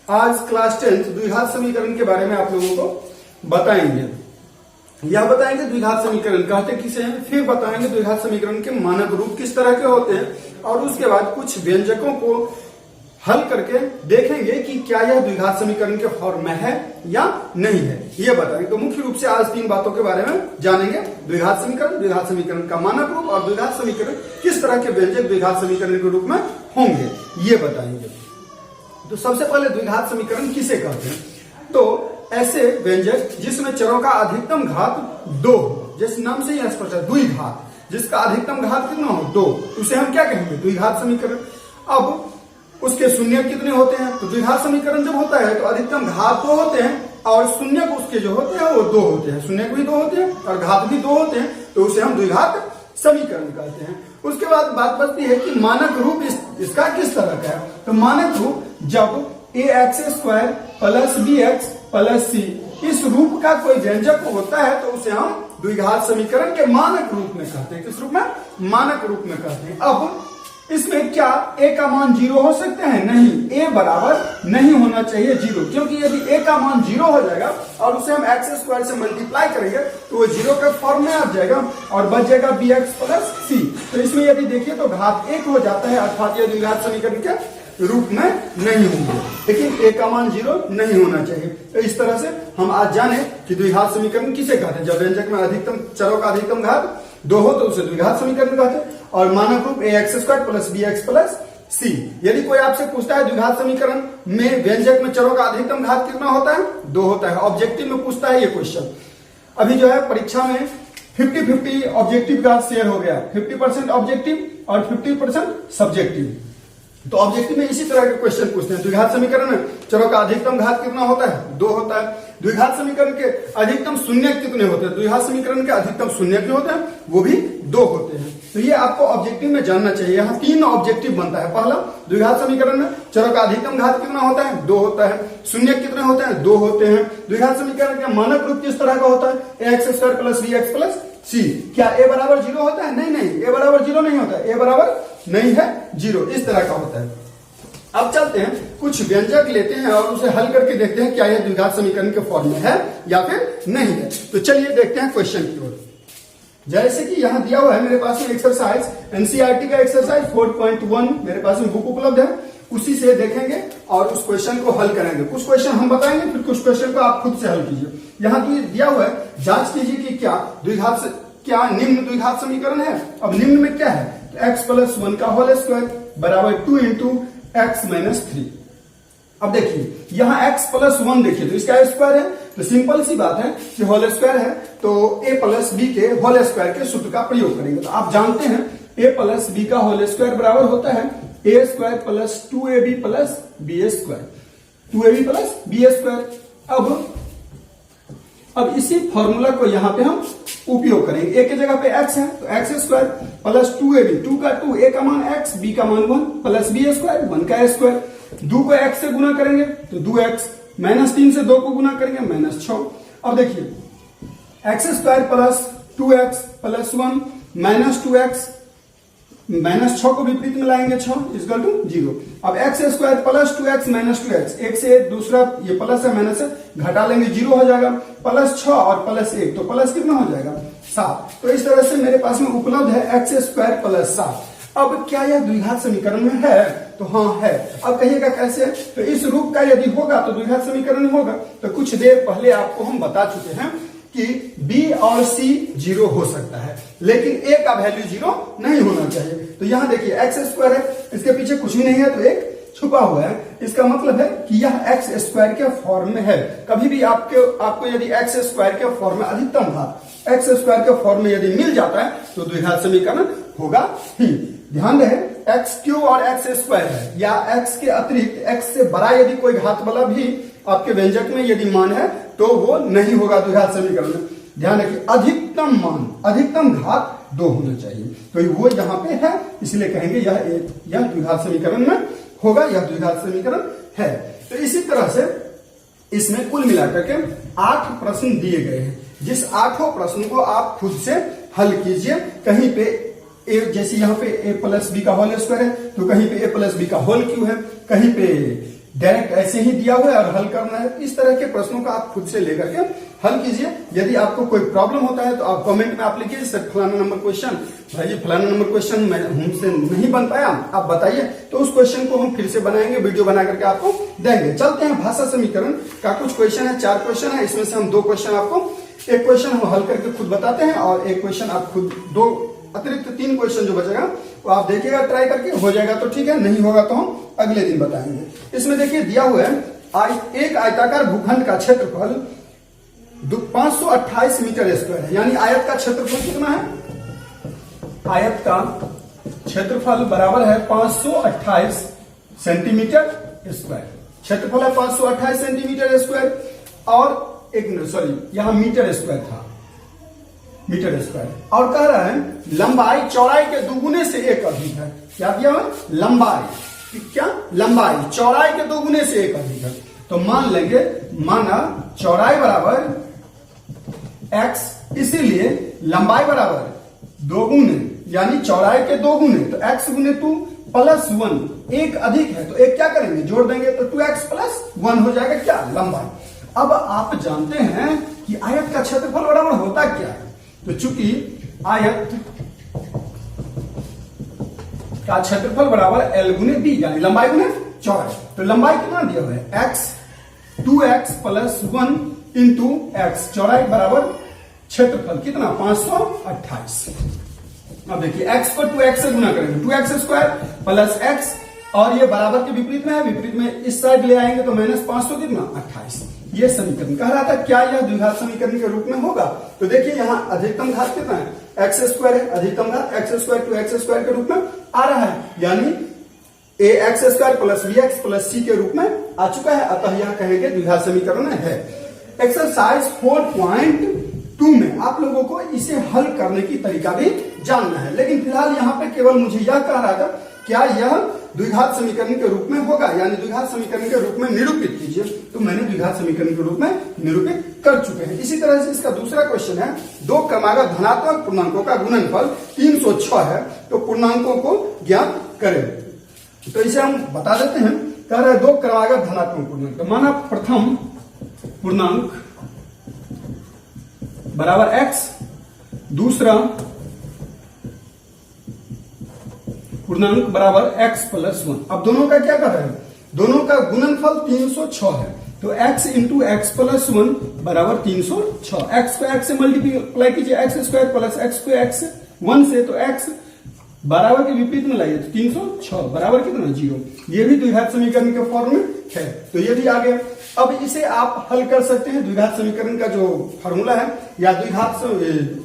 आज क्लास 10 द्विघात समीकरण के बारे में आप लोगों को बताएंगे। यह बताएंगे द्विघात समीकरण कहते किसे हैं, फिर बताएंगे द्विघात समीकरण के मानक रूप किस तरह के होते हैं, और उसके बाद कुछ व्यंजकों को हल करके देखेंगे कि क्या यह द्विघात समीकरण के फॉर्म में है या नहीं है, ये बताएंगे। तो मुख्य रूप से आज 3 बातों के बारे में जानेंगे। द्विघात समीकरण का मानक रूप और द्विघात समीकरण किस तरह के व्यंजक द्विघात समीकरण के रूप में होंगे, ये बताएंगे। तो सबसे पहले द्विघात समीकरण किसे कहते हैं? तो ऐसे व्यंजक जिसमें चरों का अधिकतम घात 2 हो, जिस नाम से यह स्पष्ट है, द्विघात, जिसका अधिकतम घात कितना हो 2, उसे हम क्या कहेंगे? द्विघात समीकरण। अब उसके शून्य कितने होते हैं? तो द्विघात समीकरण जब होता है तो अधिकतम घात 2 होते हैं और शून्य उसके जो होते हैं वो 2 होते हैं, शून्य भी 2 होते हैं और घात भी 2 होते हैं, तो उसे हम द्विघात समीकरण कहते हैं। उसके बाद बात बचती है कि मानक रूप इसका किस तरह का है। तो मानक रूप जब ax² plus bx plus c इस रूप का कोई व्यंजक होता है तो उसे हम द्विघात समीकरण के मानक रूप में कहते हैं। किस रूप में? मानक रूप में कहते हैं। अब इसमें क्या a का मान 0 हो सकते हैं? नहीं, a बराबर नहीं होना चाहिए 0, क्योंकि यदि a का मान 0 हो जाएगा और उसे हम x² से मल्टीप्लाई करेंगे तो वो 0 के फॉर्म में आ जाएगा और बच जाएगा bx प्लस c। तो इसमें यदि देखिए तो घात 1 हो जाता है, अर्थात यह द्विघात समीकरण के रूप में नहीं होंगे, लेकिन a का मान 0 नहीं होना चाहिए। तो इस तरह से हम आज जाने कि द्विघात समीकरण किसे कहते हैं। जब व्यंजक में अधिकतम चरों का अधिकतम घात 2 हो तो उसे द्विघात समीकरण कहते हैं, और मानक रूप ax² plus bx plus c। यदि कोई आपसे पूछता है द्विघात समीकरण में व्यंजक में चरों का अधिकतम घात कितना होता है? 2 होता है। ऑब्जेक्टिव में पूछता है ये क्वेश्चन। अभी जो है परीक्षा में 50-50 ऑब्जेक्टिव का शेयर हो गया, 50% ऑब्जेक्टिव और 50% सब्जेक्टिव। तो ऑब्जेक्टिव में इसी तरह के क्वेश्चन पूछते हैं। द्विघात समीकरण में चरों का अधिकतम घात कितना होता है? 2 होता है। द्विघात समीकरण के अधिकतम शून्य कितने होते हैं? द्विघात समीकरण के अधिकतम शून्य जो होते हैं वो भी 2 होते हैं। तो ये आपको ऑब्जेक्टिव में जानना चाहिए। यहाँ 3 ऑब्जेक्टिव बनता है। पहला, द्विघात समीकरण में चरों का अधिकतम घात कितना होता है? 2 होता है। शून्य कितने होते हैं? 2 होते हैं। द्विघात समीकरण का मानक रूप किस तरह का होता है? ax² plus bx plus c। क्या a बराबर 0 होता है? नहीं, a बराबर 0 नहीं होता है, a बराबर नहीं है 0, इस तरह का होता है। अब चलते हैं, कुछ व्यंजक लेते हैं और उसे हल करके देखते हैं क्या यह द्विघात समीकरण के फॉर्म में है या फिर नहीं है। तो चलिए देखते हैं क्वेश्चन की ओर। जैसे कि यहां दिया हुआ है मेरे पास में एक्सरसाइज, एनसीईआरटी का एक्सरसाइज 4.1 मेरे पास में बुक उपलब्ध है, उसी से देखेंगे और उस क्वेश्चन को हल करेंगे। कुछ क्वेश्चन हम बताएंगे, फिर कुछ क्वेश्चन को आप खुद से हल कीजिए। यहाँ दिया हुआ है, जांच कीजिए कि क्या निम्न द्विघात समीकरण है। अब निम्न में क्या है? तो x प्लस 1 का होल स्क्वायर बराबर 2 इंटू x माइनस 3। अब देखिए यहाँ x प्लस 1 देखिए तो इसका स्क्वायर है, तो सिंपल सी बात है कि होल स्क्वायर है तो a प्लस b के होल स्क्वायर के सूत्र का प्रयोग करेंगे। तो आप जानते हैं a प्लस b का होल स्क्वायर बराबर होता है a square plus 2ab plus b square, 2ab plus b square. अब इसी फॉर्मूला को यहाँ पे हम उपयोग करेंगे। a के जगह पे x है तो x स्क्वायर प्लस 2ab, 2 का 2, a का मान x, b का मान 1 प्लस b स्क्वायर, 1 का स्क्वायर। 2 को x से गुना करेंगे तो 2x, माइनस 3 से 2 को गुना करेंगे माइनस 6। अब देखिए x square plus 2x plus 1 minus 2x, minus 6 को विपरीत में लाएंगे 6 इक्वल टू 0। अब x square plus 2x minus 2x, एक से दूसरा ये प्लस है माइनस है घटा लेंगे 0 हो जाएगा, प्लस 6 और प्लस 1 तो प्लस कितना हो जाएगा? 7। तो इस तरह से मेरे पास में उपलब्ध है x स्क्वायर प्लस 7। अब क्या यह द्विघात समीकरण में है? तो हाँ है। अब कहिएगा कैसे? तो इस रूप का यदि होगा तो द्विघात समीकरण होगा। तो कुछ देर पहले आपको हम बता चुके हैं कि b और c 0 हो सकता है, लेकिन a का वैल्यू 0 नहीं होना चाहिए। तो यहाँ देखिए x स्क्वायर है, इसके पीछे कुछ भी नहीं है तो एक छुपा हुआ है, इसका मतलब है कि यह x स्क्वायर के फॉर्म में है। कभी भी आपको यदि x स्क्वायर के फॉर्म में अधिकतम घात x स्क्वायर के फॉर्म में यदि मिल जाता है तो द्विघात समीकरण होगा ही। ध्यान रहे एक्स क्यूब और एक्स स्क्वायर है, या x के अतिरिक्त x से बड़ा यदि कोई घात वाला भी आपके व्यंजक में यदि मान है तो वो नहीं होगा द्विघात समीकरण में। ध्यान रखिए अधिकतम मान, अधिकतम घात 2 होना चाहिए, तो वो यहाँ पे है, इसलिए कहेंगे यह द्विघात समीकरण में होगा, यह द्विघात समीकरण है। तो इसी तरह से इसमें कुल मिलाकर के 8 प्रश्न दिए गए हैं, जिस 8 प्रश्न को आप खुद से हल कीजिए। कहीं पे जैसे यहाँ पे a प्लस बी का होल स्क्वायर है तो कहीं पे a प्लस बी का होल क्यू है, कहीं पे डायरेक्ट ऐसे ही दिया हुआ है और हल करना है। इस तरह के प्रश्नों का आप खुद से लेकर के हल कीजिए। यदि आपको कोई प्रॉब्लम होता है तो आप कमेंट में आप लिखिए सर फलाना नंबर क्वेश्चन, भाई फलाना नंबर क्वेश्चन हमसे नहीं बन पाया, आप बताइए, तो उस क्वेश्चन को हम फिर से बनाएंगे, वीडियो बना करके आपको देंगे। चलते हैं भाषा समीकरण का कुछ क्वेश्चन है, 4 क्वेश्चन है, इसमें से हम 2 क्वेश्चन आपको, एक क्वेश्चन हम हल करके खुद बताते हैं और एक क्वेश्चन आप खुद, 2 अतिरिक्त 3 क्वेश्चन जो बचेगा वो आप देखिएगा ट्राई करके, हो जाएगा तो ठीक है, नहीं होगा तो हम अगले दिन बताएंगे। इसमें देखिए दिया हुआ है एक आयताकार भूखंड का क्षेत्रफल 528 मीटर स्क्वायर है, यानी आयत का क्षेत्रफल कितना है, आयत का क्षेत्रफल बराबर है 528 सेंटीमीटर स्क्वायर, क्षेत्रफल है 528 सेंटीमीटर स्क्वायर, और यहां मीटर स्क्वायर था, मीटर स्क्वायर, और कह रहा है लंबाई चौड़ाई के दोगुने से 1 अधिक है। क्या दिया हुआ, लंबाई, क्या लंबाई चौड़ाई के दोगुने से 1 अधिक है। तो मान लेंगे, माना चौड़ाई बराबर x, इसीलिए लंबाई बराबर दोगुने, यानी चौड़ाई के दोगुने, तो x गुने 2 प्लस 1, 1 अधिक है तो एक क्या करेंगे, जोड़ देंगे तो 2x प्लस 1 हो जाएगा क्या, लंबाई। अब आप जानते हैं कि आयत का क्षेत्रफल बराबर होता क्या है, तो चूंकि आयत का क्षेत्रफल बराबर L गुने B, यानी लंबाई गुने चौड़ाई, तो लंबाई कितना दिया हुआ है, x 2x plus 1 into x, चौड़ाई बराबर क्षेत्रफल कितना 528। अब देखिए x को 2x से गुना करेंगे, 2x स्क्वायर प्लस x, और ये बराबर के विपरीत में है, विपरीत में इस साइड ले आएंगे तो माइनस 500 कितना 28। ये समीकरण कह रहा था क्या यह द्विघात समीकरण के रूप में होगा, तो देखिए यहाँ अधिकतम घात कितना है, एक्स स्क्वायर है, अधिकतम घात एक्स स्क्वायर 2x स्क्वायर के रूप में आ रहा है, यानी a x square plus b x plus c के रूप में आ चुका है, अतः यह कहेंगे द्विघात समीकरण है। एक्सरसाइज 4.2 में आप लोगों को इसे हल करने की तरीका भी जानना है, लेकिन फिलहाल यहाँ पे केवल मुझे यह कह रहा था क्या यह द्विघात समीकरण के रूप में होगा, यानी द्विघात समीकरण के रूप में निरूपित कीजिए, तो मैंने द्विघात समीकरण के रूप में निरूपित कर चुके हैं। इसी तरह से इसका दूसरा क्वेश्चन है, 2 क्रमागत धनात्मक पूर्णांकों का गुणनफल 306 है, तो पूर्णांकों को ज्ञात करें। तो इसे हम बता देते हैं, कह रहे 2 क्रमागत धनात्मक पूर्णांक, माना प्रथम पूर्णांक बराबर x, दूसरा पूर्णांक बराबर x प्लस 1। अब दोनों का क्या कर रहे हैं, दोनों का गुणनफल 306 है, तो x इंटू एक्स प्लस 1 बराबर 306, x को x से मल्टीप्लाई कीजिए, एक्स स्क्वायर प्लस x को x 1 से, तो x बराबर के विपरीत में लाइए तो 306 बराबर कितना 0। ये भी द्विघात समीकरण के फॉर्म में है, तो ये भी आ गया। अब इसे आप हल कर सकते हैं, द्विघात समीकरण का जो फॉर्मूला है या द्विघात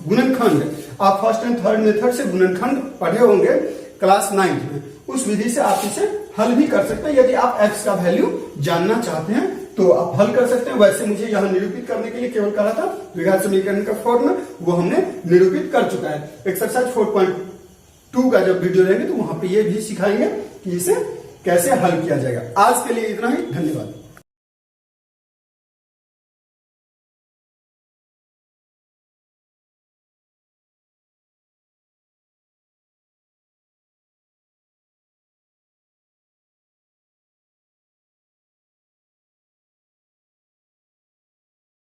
गुणनखंड, आप फर्स्ट एंड थर्ड मेथड से गुणनखंड पढ़े होंगे क्लास 9 में, उस विधि से आप इसे हल भी कर सकते हैं। यदि आप x का वैल्यू जानना चाहते हैं तो आप हल कर सकते हैं। वैसे मुझे यहां निरूपित करने के लिए केवल कहा था द्विघात समीकरण का फॉर्म, वो हमने निरूपित कर चुका है। एक्सरसाइज 4.2 का जब वीडियो रहेंगे तो वहां पे ये भी सिखाएंगे कि इसे कैसे हल किया जाएगा। आज के लिए इतना ही, धन्यवाद।